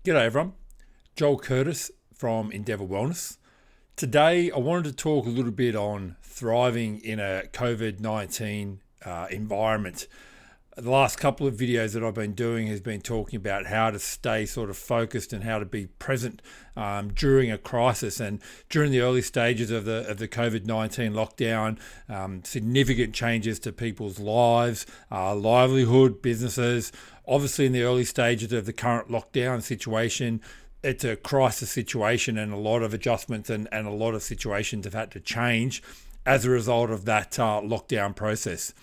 G'day everyone, Joel Curtis from Endeavour Wellness. Today I wanted to talk a little bit on thriving in a COVID-19 environment. The last couple of videos that I've been doing has been talking about how to stay sort of focused and how to be present during a crisis. And during the early stages of the COVID-19 lockdown, significant changes to people's lives, livelihood, businesses. Obviously, in the early stages of the current lockdown situation, it's a crisis situation, and a lot of adjustments and a lot of situations have had to change as a result of that lockdown process.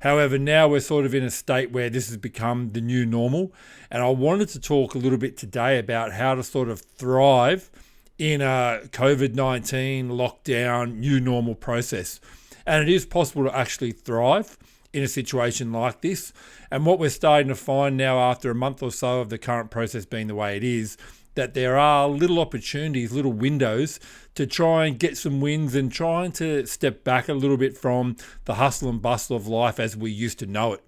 However, now we're sort of in a state where this has become the new normal, and I wanted to talk a little bit today about how to sort of thrive in a COVID-19 lockdown new normal process. And it is possible to actually thrive in a situation like this. And what we're starting to find now after a month or so of the current process being the way it is, that there are little opportunities, little windows to try and get some wins and trying to step back a little bit from the hustle and bustle of life as we used to know it.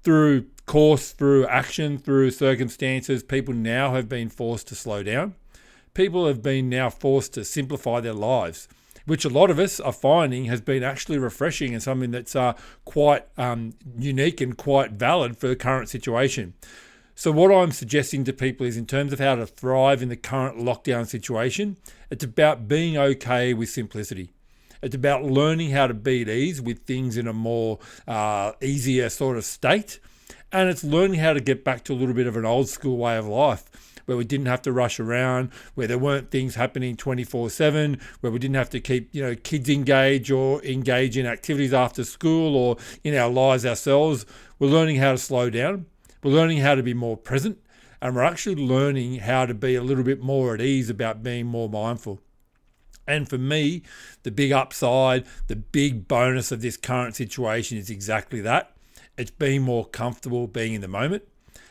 Through course, through action, through circumstances, people now have been forced to slow down. People have been now forced to simplify their lives, which a lot of us are finding has been actually refreshing and something that's quite unique and quite valid for the current situation. So what I'm suggesting to people is, in terms of how to thrive in the current lockdown situation, it's about being okay with simplicity. It's about learning how to be at ease with things in a more easier sort of state. And it's learning how to get back to a little bit of an old school way of life, where we didn't have to rush around, where there weren't things happening 24/7, where we didn't have to keep, kids engaged or engage in activities after school or in our lives ourselves. We're learning how to slow down. We're learning how to be more present, and we're actually learning how to be a little bit more at ease about being more mindful. And for me, the big upside, the big bonus of this current situation is exactly that. It's being more comfortable being in the moment.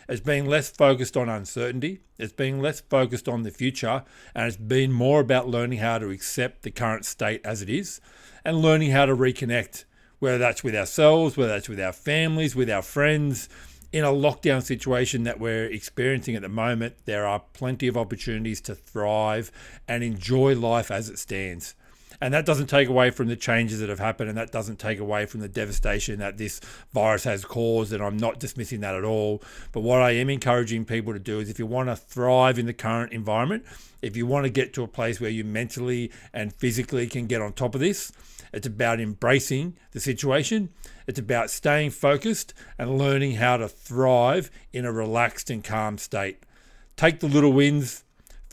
It's being less focused on uncertainty. It's being less focused on the future. And it's been more about learning how to accept the current state as it is and learning how to reconnect, whether that's with ourselves, whether that's with our families, with our friends. In a lockdown situation that we're experiencing at the moment, there are plenty of opportunities to thrive and enjoy life as it stands. And that doesn't take away from the changes that have happened, and that doesn't take away from the devastation that this virus has caused, and I'm not dismissing that at all. But what I am encouraging people to do is, if you want to thrive in the current environment, if you want to get to a place where you mentally and physically can get on top of this, it's about embracing the situation. It's about staying focused and learning how to thrive in a relaxed and calm state. Take the little wins,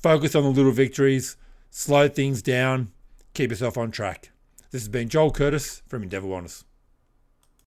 focus on the little victories, slow things down, keep yourself on track. This has been Joel Curtis from Endeavour Wellness.